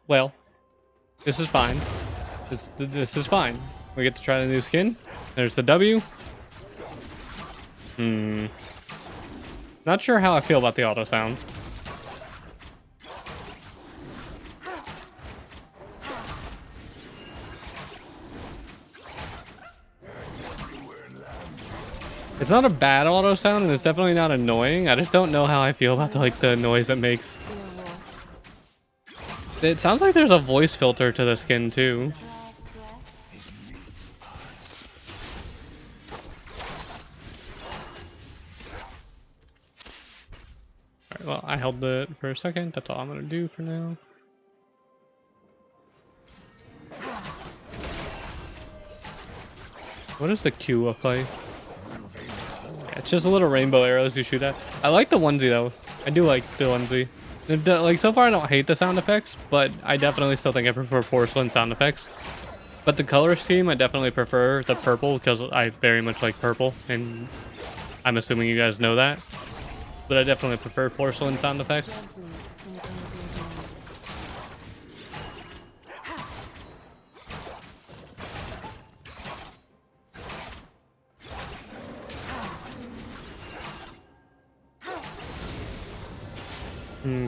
well, this is fine. This is fine. We get to try the new skin. There's the W. Not sure how I feel about the auto sound. It's not a bad auto sound, and it's definitely not annoying. I just don't know how I feel about the noise it makes. It sounds like there's a voice filter to the skin too. Alright, well, I held it for a second. That's all I'm gonna do for now. What does the Q look like? Yeah, it's just little rainbow arrows you shoot at. I like the onesie though. I do like the onesie. Like, so far I don't hate the sound effects, but I definitely still think I prefer porcelain sound effects. But the color scheme, I definitely prefer the purple because I very much like purple, and I'm assuming you guys know that. But I definitely prefer porcelain sound effects.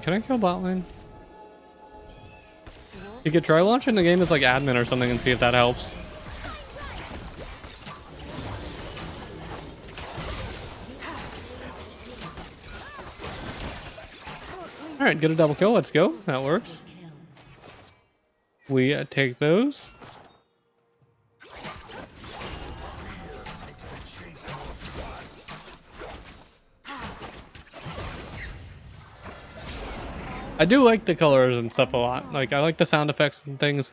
Can I kill bot lane? You could try launching the game as like admin or something and see if that helps. Alright, get a double kill. Let's go. That works. We take those. I do like the colors and stuff a lot. Like, I like the sound effects and things.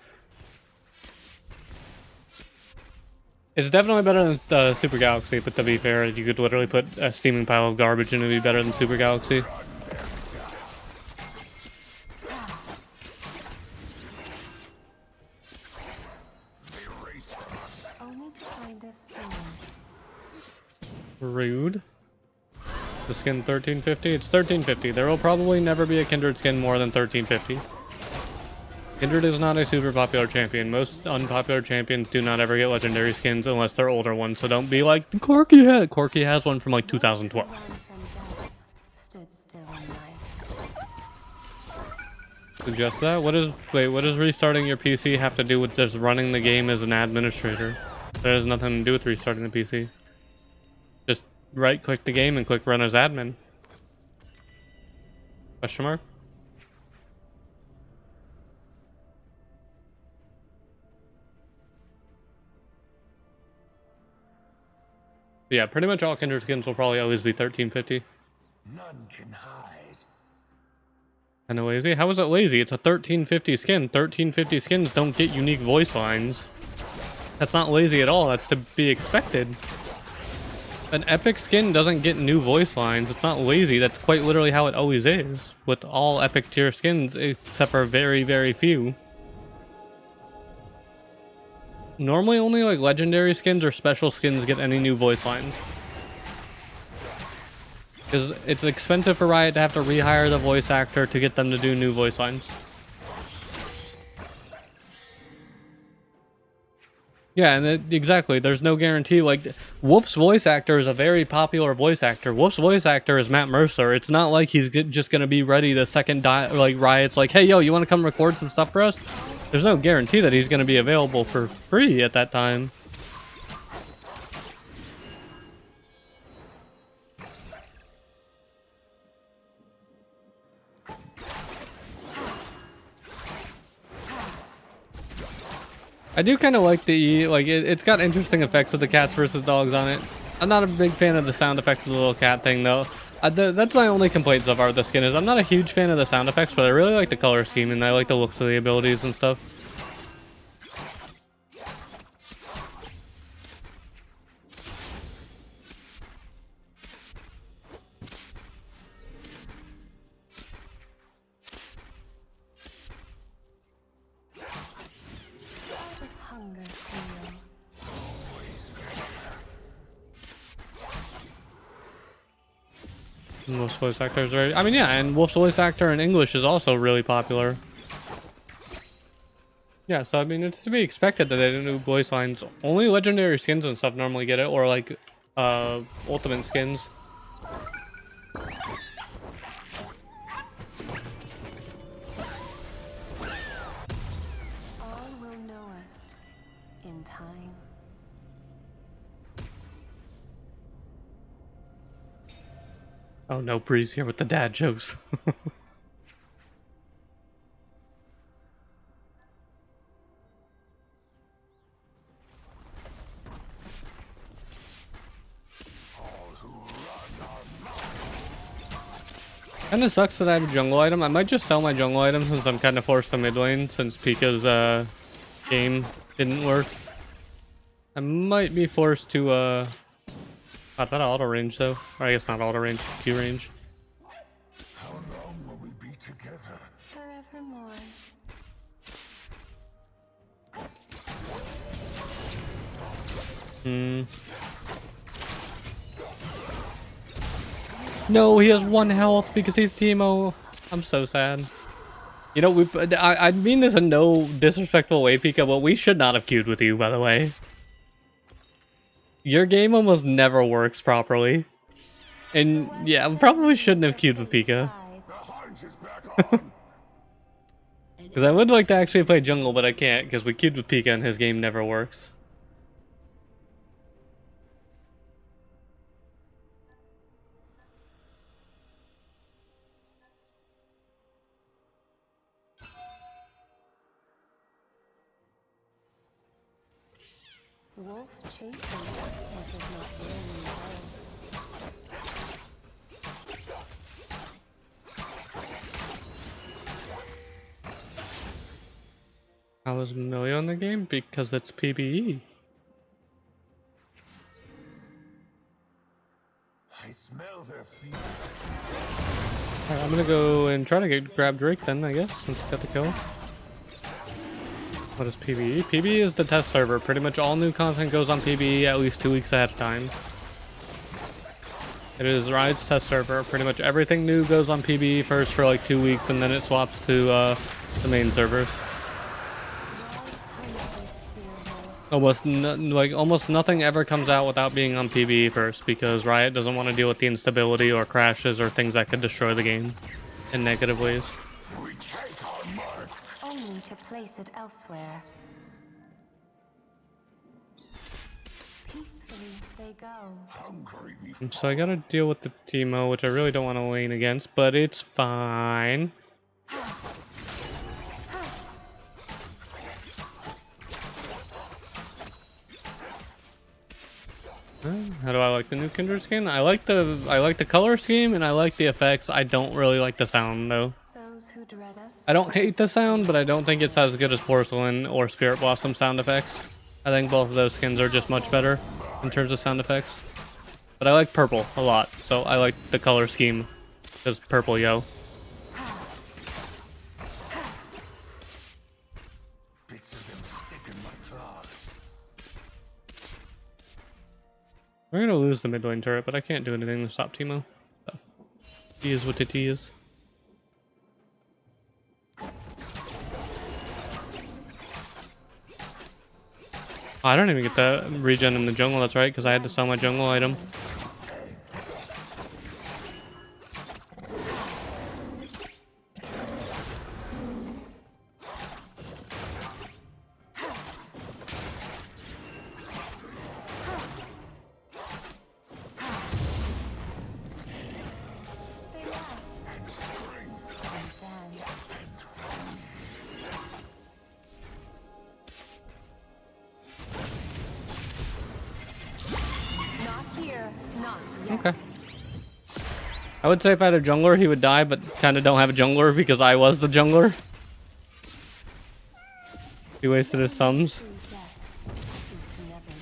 It's definitely better than Super Galaxy, but to be fair, you could literally put a steaming pile of garbage and it'd be better than Super Galaxy. Rude. The skin 1350? It's 1350. There will probably never be a Kindred skin more than 1350. Kindred is not a super popular champion. Most unpopular champions do not ever get legendary skins unless they're older ones, so don't be like Corki has. Corki has one from like 2012. Suggest that? What does restarting your PC have to do with just running the game as an administrator? That has nothing to do with restarting the PC. Just right click the game and click run as admin. Question mark? Yeah, pretty much all Kindred skins will probably always be 1350. None can hide. Kinda lazy? How is it lazy? It's a 1350 skin. 1350 skins don't get unique voice lines. That's not lazy at all. That's to be expected. An epic skin doesn't get new voice lines. It's not lazy. That's quite literally how it always is with all epic tier skins, except for very, very few. Normally only like legendary skins or special skins get any new voice lines. Because it's expensive for Riot to have to rehire the voice actor to get them to do new voice lines. Yeah, and exactly, there's no guarantee. Like, Wolf's voice actor is a very popular voice actor. Wolf's voice actor is Matt Mercer. It's not like he's just gonna be ready the second like Riot's like, hey, yo, you want to come record some stuff for us? There's no guarantee that he's gonna be available for free at that time. I do kind of like the it's got interesting effects with the cats versus dogs on it. I'm not a big fan of the sound effect of the little cat thing though. That's my only complaint so far with the skin is I'm not a huge fan of the sound effects, but I really like the color scheme and I like the looks of the abilities and stuff. Wolf's voice actor is very... I mean, yeah, and Wolf's voice actor in English is also really popular. Yeah, so I mean, it's to be expected that they didn't do voice lines. Only legendary skins and stuff normally get it, or like, ultimate skins. All will know us in time. Oh no, Breeze here with the dad jokes. Kinda sucks that I have a jungle item. I might just sell my jungle item since I'm kinda forced to mid lane since Pika's game didn't work. I might be forced to I thought auto range though. Or I guess not auto range, Q range. How long will we be together? Forevermore. No, he has 1 health because he's Teemo. I'm so sad. You know, I mean this in no disrespectful way, Pika, but we should not have queued with you, by the way. Your game almost never works properly. And yeah, we probably shouldn't have queued with Pika. The hunt is back on. Because I would like to actually play jungle, but I can't because we queued with Pika and his game never works. Wolf chasing what is not really well. How is Millie in the game? Because it's PBE. I smell their feet. Alright, I'm gonna go and try to grab Drake then, I guess, since he got the kill. What is PBE? PBE is the test server. Pretty much all new content goes on PBE at least 2 weeks ahead of time. It is Riot's test server. Pretty much everything new goes on PBE first for like 2 weeks, and then it swaps to the main servers. Almost nothing ever comes out without being on PBE first, because Riot doesn't want to deal with the instability or crashes or things that could destroy the game in negative ways. We take our mark. Only to place it elsewhere. Peacefully they go. Hungry we And so I gotta deal with the Teemo, which I really don't want to lane against, but it's fine. How do I like the new Kindred skin? I like the color scheme and I like the effects. I don't really like the sound though. Those who dread us. I don't hate the sound, but I don't think it's as good as Porcelain or Spirit Blossom sound effects. I think both of those skins are just much better in terms of sound effects. But I like purple a lot, so I like the color scheme. Because purple, yo. bits of them stick in my claws. We're gonna lose the mid lane turret, but I can't do anything to stop Teemo. So, he is what it is. Oh, I don't even get the regen in the jungle, that's right, because I had to sell my jungle item. They laugh and dance. Not here, not yet. Okay. I would say if I had a jungler, he would die, but kind of don't have a jungler because I was the jungler. He wasted his sums. True death is to never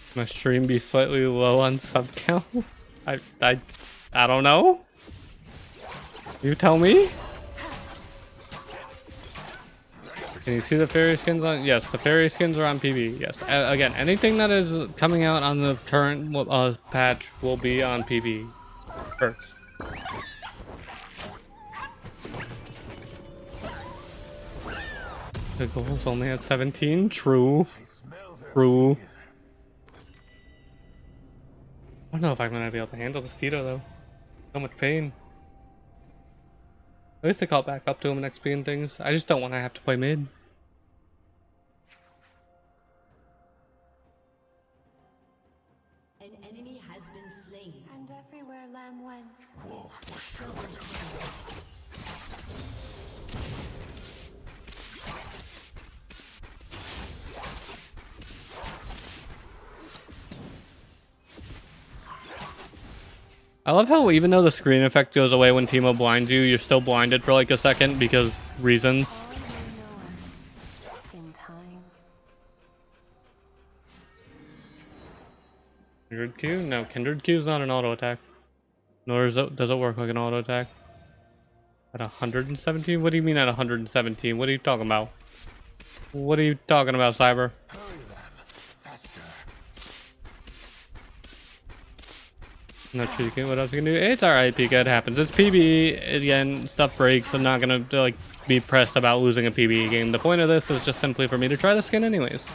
live. My stream be slightly low on sub count. I don't know. You tell me. Can you see the fairy skins on? Yes, the fairy skins are on PB. Yes. Again, anything that is coming out on the current patch will be on PB first. The goal's only at 17. True. I smell their True. fear. I don't know if I'm gonna be able to handle this Tito though. So much pain. At least they caught back up to him in XP and things. I just don't want to have to play mid. An enemy has been slain. And everywhere Lamb went. Wolf was sheltered. I love how even though the screen effect goes away when Teemo blinds you, you're still blinded for like a second because reasons. All may know us in time. Kindred Q? No, Kindred Q is not an auto attack. Nor does it work like an auto attack. At 117? What do you mean at 117? What are you talking about? What are you talking about, Cyber? Hurry them. Faster. I'm not sure you can. What else you can do? It's alright, Pika. It happens. It's PBE. Again, stuff breaks. I'm not gonna like be pressed about losing a PBE game. The point of this is just simply for me to try the skin anyways.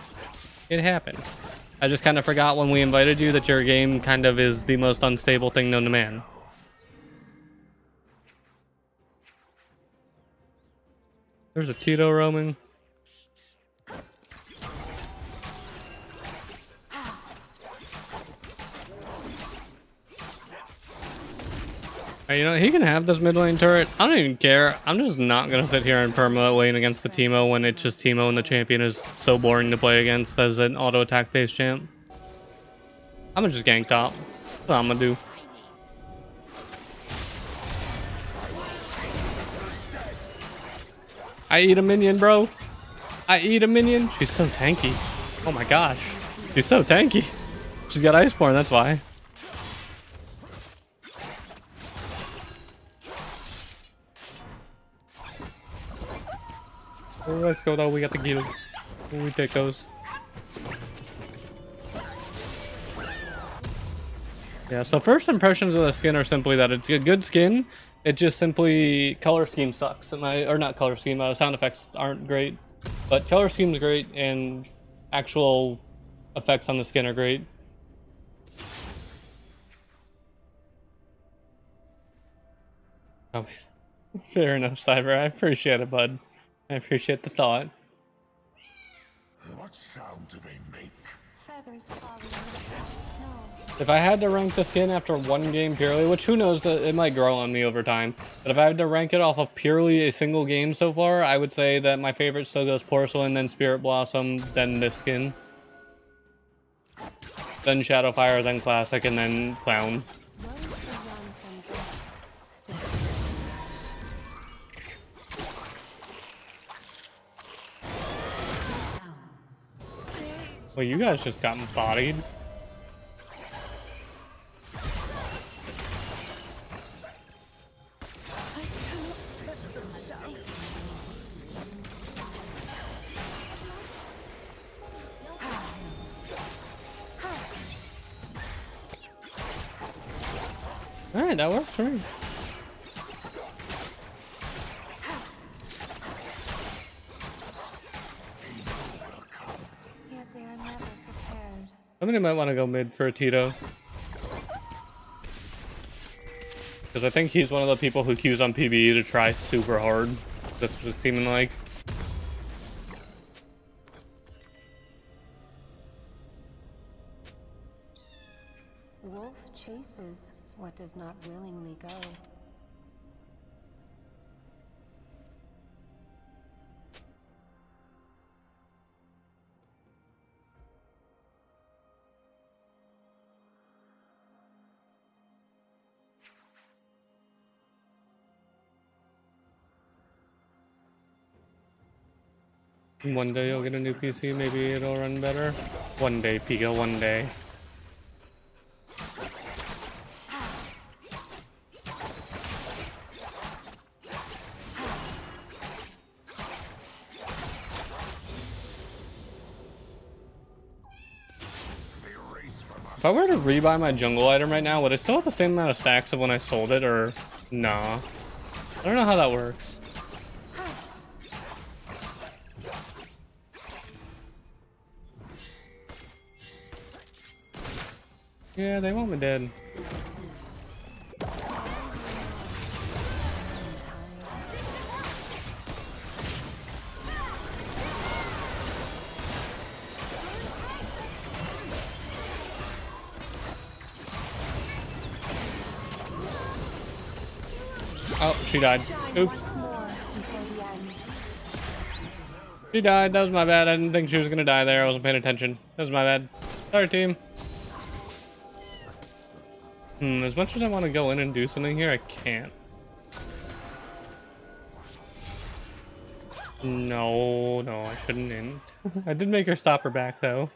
It happens. I just kind of forgot when we invited you that your game kind of is the most unstable thing known to man. There's a Tito roaming. You know, he can have this mid lane turret. I don't even care. I'm just not going to sit here and perma lane against the Teemo when it's just Teemo and the champion is so boring to play against as an auto attack based champ. I'm going to just gank top. That's what I'm going to do. I eat a minion, bro. I eat a minion. She's so tanky. Oh my gosh. She's so tanky. She's got Iceborne, that's why. Oh, let's go though, we got the gear. We take those. Yeah, so first impressions of the skin are simply that it's a good skin. It just simply, color scheme sucks. Or not color scheme, sound effects aren't great. But color scheme's great and actual effects on the skin are great. Oh, fair enough, Cyber. I appreciate it, bud. I appreciate the thought. What sound do they make? Feathers falling on the fresh snow. If I had to rank the skin after one game purely, which who knows, that it might grow on me over time, but if I had to rank it off of purely a single game so far, I would say that my favorite still goes Porcelain, then Spirit Blossom, then this skin. Then Shadowfire, then Classic, and then Clown. Those who run from death still. Well, you guys just got bodied. Alright, that works for me. Yet they are never prepared. Somebody might want to go mid for a Tito. Because I think he's one of the people who queues on PBE to try super hard. That's what it's seeming like. Wolf chases what does not willingly go. One day you'll get a new PC, maybe it'll run better. One day, Pika, one day. If I were to rebuy my jungle item right now, would I still have the same amount of stacks of when I sold it, or nah? I don't know how that works. Yeah, they want me dead. Oh, she died. Oops. She died. That was my bad. I didn't think she was gonna die there. I wasn't paying attention. That was my bad. Sorry, team. As much as I want to go in and do something here, I can't. No, no, I shouldn't end. I did make her stop her back, though.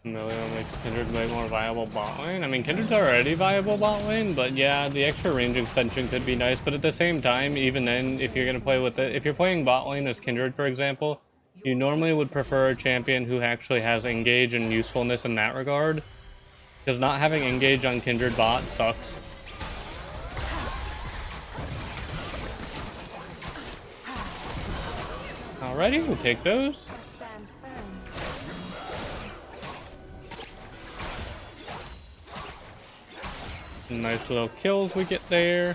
No, it makes Kindred way more viable bot lane. I mean, Kindred's already viable bot lane, but yeah, the extra range extension could be nice. But at the same time, even then, if you're gonna play with it, if you're playing bot lane as Kindred, for example, you normally would prefer a champion who actually has engage and usefulness in that regard, because not having engage on Kindred bot sucks. Alrighty, we'll take those. Nice little kills we get there.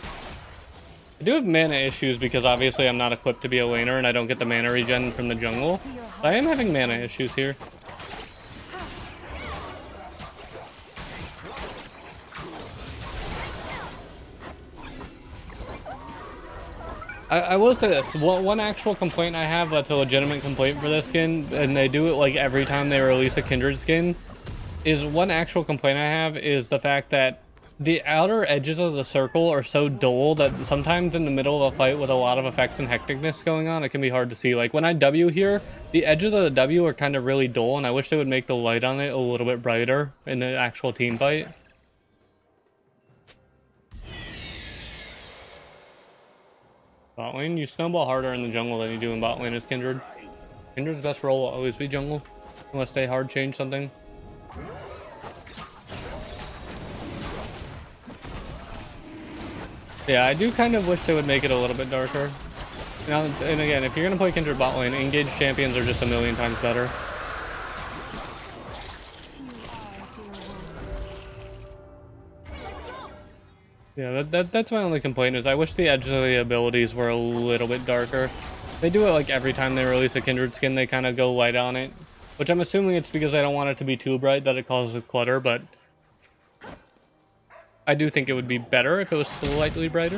I do have mana issues because obviously I'm not equipped to be a laner and I don't get the mana regen from the jungle. But I am having mana issues here. I will say this, one actual complaint I have that's a legitimate complaint for this skin, and they do it like every time they release a Kindred skin, is one actual complaint I have is the fact that the outer edges of the circle are so dull that sometimes in the middle of a fight with a lot of effects and hecticness going on, it can be hard to see. Like when I W here, the edges of the W are kind of really dull, and I wish they would make the light on it a little bit brighter in the actual team fight. Bot lane, you snowball harder in the jungle than you do in bot lane as Kindred. Kindred's best role will always be jungle, unless they hard change something. Yeah, I do kind of wish they would make it a little bit darker. Now, and again, if you're gonna play Kindred bot lane, engaged champions are just a million times better. Yeah, that's my only complaint is I wish the edges of the abilities were a little bit darker. They do it like every time they release a Kindred skin, they kind of go light on it. Which I'm assuming it's because I don't want it to be too bright that it causes clutter, but I do think it would be better if it was slightly brighter.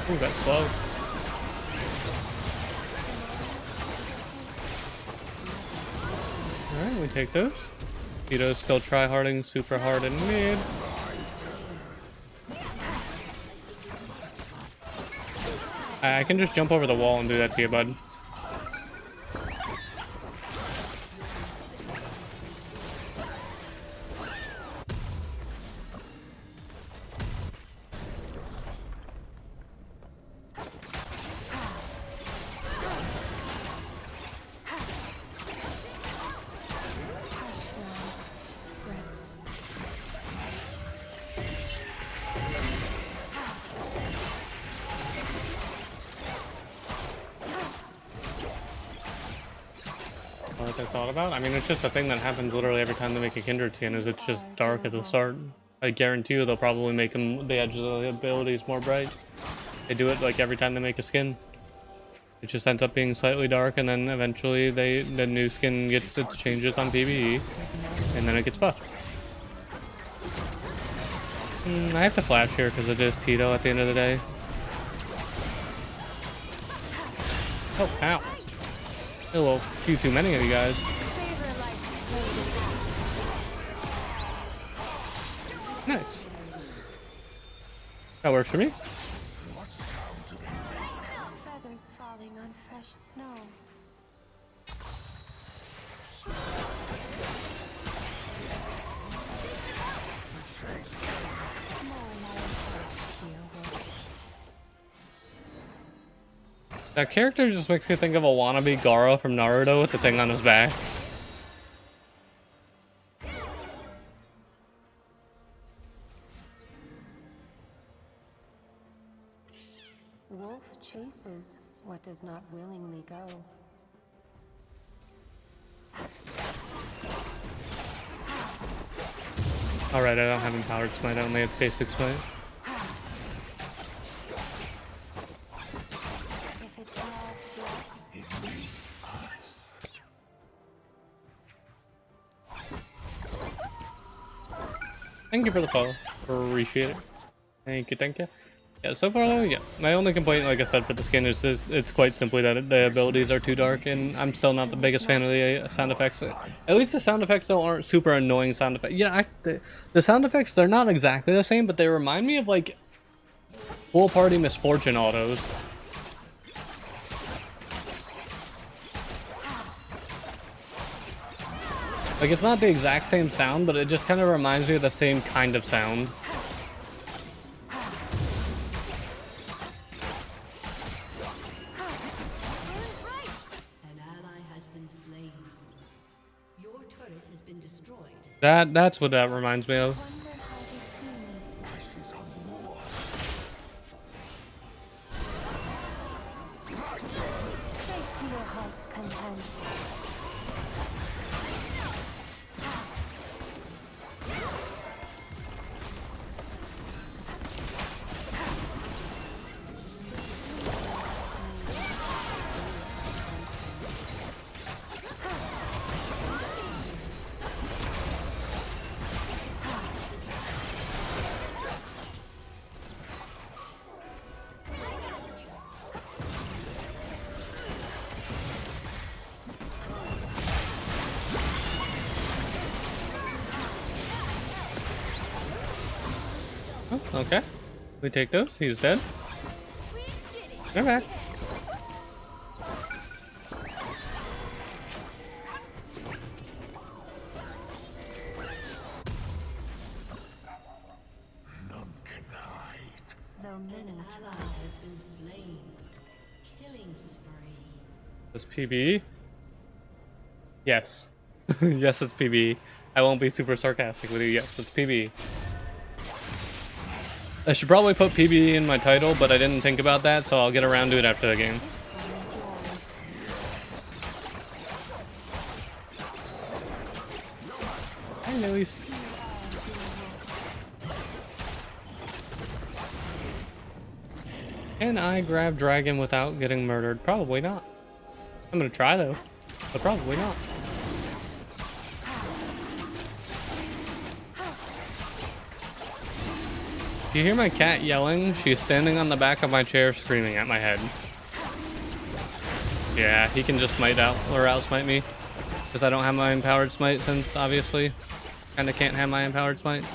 Ooh, that's slow. Alright, we take those. Vito's still try-harding super hard in mid. I can just jump over the wall and do that to you, bud. What I thought about? I mean, it's just a thing that happens literally every time they make a Kindred skin, is it's just dark at the start. I guarantee you they'll probably make them, the edges of the abilities more bright. They do it like every time they make a skin. It just ends up being slightly dark, and then eventually the new skin gets its changes on PvE, and then it gets buffed. I have to flash here because it is Tito at the end of the day. Oh, ow. A little few too many of you guys. Nice. That works for me. Feathers falling on fresh snow. That character just makes me think of a wannabe Gaara from Naruto with the thing on his back. Wolf chases what does not willingly go. Alright, I don't have empowered smite, I only have basic smite. If it draws blood, It needs us. Thank you for the follow. Appreciate it. Thank you, thank you. Yeah, so far though, yeah. My only complaint, like I said, for the skin is it's quite simply that the abilities are too dark, and I'm still not the biggest fan of the sound effects. At least the sound effects though aren't super annoying sound effects. Yeah, the sound effects, they're not exactly the same, but they remind me of like full party misfortune autos. Like, it's not the exact same sound, but it just kind of reminds me of the same kind of sound. An ally has been slain. Your turret has been destroyed. That's what that reminds me of. wonder how they see me. This is a war. Straight to your heart's content. Oh, okay. We take those. He's dead. They're back. None can hide. Though many Ally has been slain. Killing spree. This PB? Yes. Yes, it's PB. I won't be super sarcastic with you. Yes, it's PB. I should probably put PB in my title, but I didn't think about that, so I'll get around to it after the game. Hi, Louise. Can I grab Dragon without getting murdered? Probably not. I'm gonna try though, but probably not. Do you hear my cat yelling? She's standing on the back of my chair screaming at my head. Yeah, he can just smite out or outsmite me. Because I don't have my empowered smite since obviously kinda can't have my empowered smite.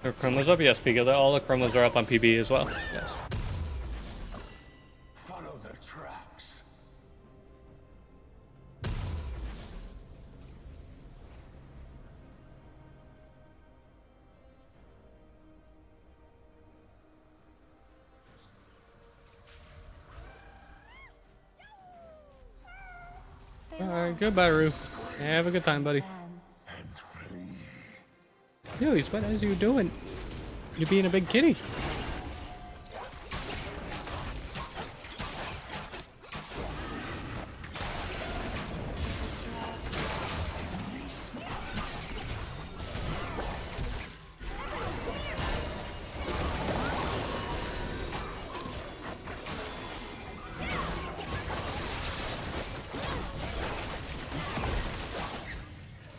Are chromas up? Yes, because all the chromas are up on PB as well. Yes. Follow the tracks. Alright, goodbye, Roo. Have a good time, buddy. And flee. Louis, what is you doing? You being a big kitty.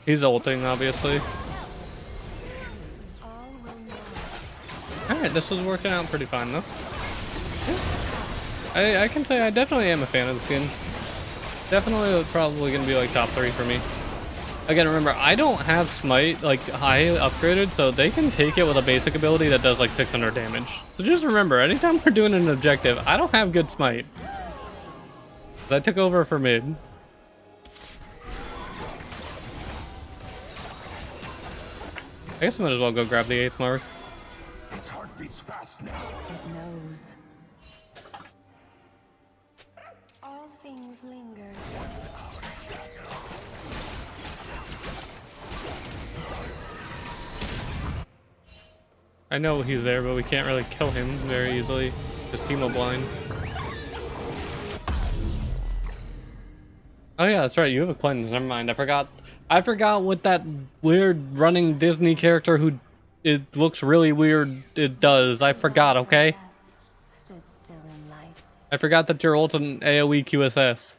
He's ulting, obviously. all will know. Alright, this was working out pretty fine, though. Yeah. I can say I definitely am a fan of the skin. Definitely probably going to be like top 3 for me. Again, remember, I don't have Smite, like, high upgraded, so they can take it with a basic ability that does, like, 600 damage. So just remember, anytime we're doing an objective, I don't have good Smite. I took over for mid. I guess I might as well go grab the 8th mark. Its heart beats fast now. It knows. All things linger. I know he's there, but we can't really kill him very easily. Just Teemo blind. Oh yeah, that's right. You have a cleanse. Never mind. I forgot what that weird running Disney character who it looks really weird it does. I forgot. Okay. Stood still in life. I forgot that you're ult an AOE QSS.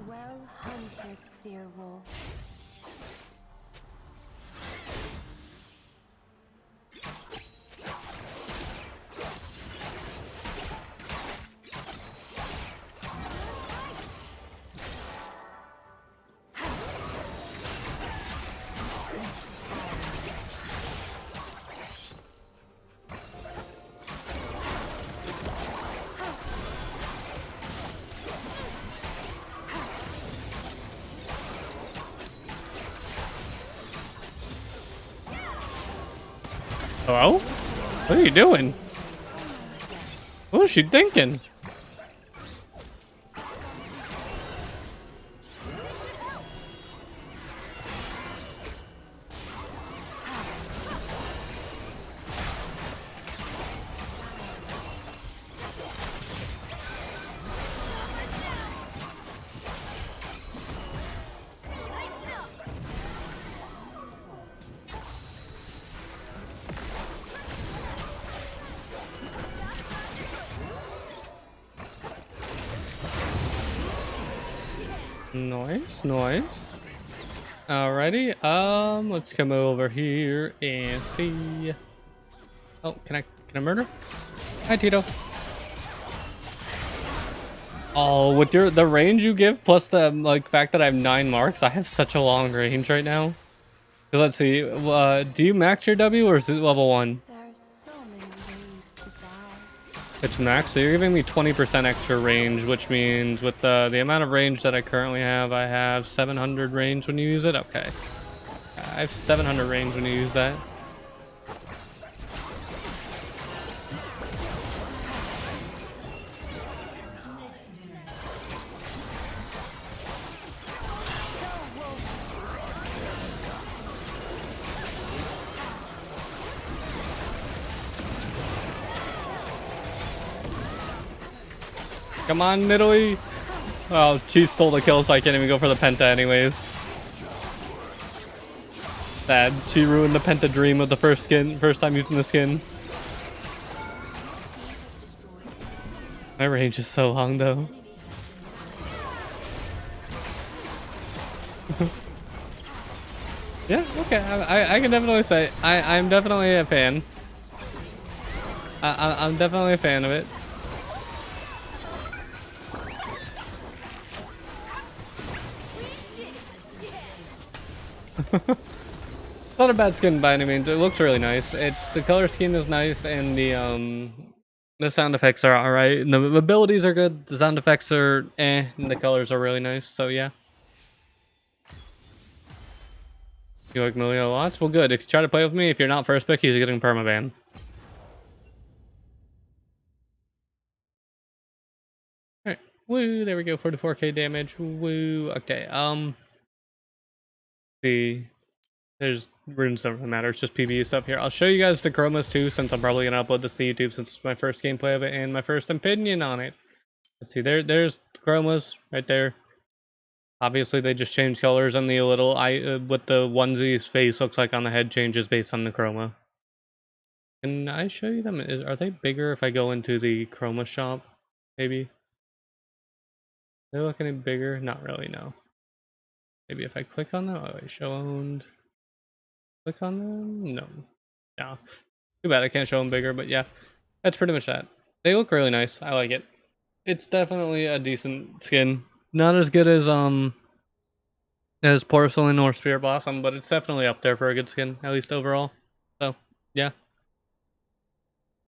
Well hunted, dear wolf. Hello? What are you doing? What was she thinking? Nice, nice. Alrighty, let's come over here and see. Oh, can I murder? Hi, Tito. Oh, with the range you give plus the like fact that I have 9 marks, I have such a long range right now. 'Cause let's see, do you max your W or is it level 1? There's so many ways to die. It's max, so you're giving me 20% extra range, which means with the amount of range that I currently have, I have 700 range when you use it. Okay, I have 700 range when you use that. Come on, Italy. Oh, she stole the kill, so I can't even go for the penta anyways. Sad. She ruined the penta dream of the first time using the skin. My range is so long, though. Yeah, okay. I can definitely say I'm definitely a fan. I'm definitely a fan of it. Not a bad skin by any means. It looks really nice. The color scheme is nice, and the sound effects are alright. The abilities are good. The sound effects are and the colors are really nice. So yeah. You like Milio lots? Well, good. If you try to play with me, if you're not first pick, he's getting permaban. Alright. Woo, there we go. 44k damage. Woo. Okay. See. There's runes don't really matter. It's just PvE stuff here. I'll show you guys the chromas too, since I'm probably gonna upload this to YouTube since it's my first gameplay of it and my first opinion on it. Let's see. There's chromas right there. Obviously, they just changed colors on the little what the onesie's face looks like on the head changes based on the chroma. Can I show you them? Are they bigger if I go into the chroma shop? Maybe. They look any bigger? Not really. No. Maybe if I click on them. Oh, wait, show owned. Click on them? No. No. Too bad I can't show them bigger, but yeah. That's pretty much that. They look really nice. I like it. It's definitely a decent skin. Not as good as Porcelain or Spirit Blossom, but it's definitely up there for a good skin, at least overall. So, yeah.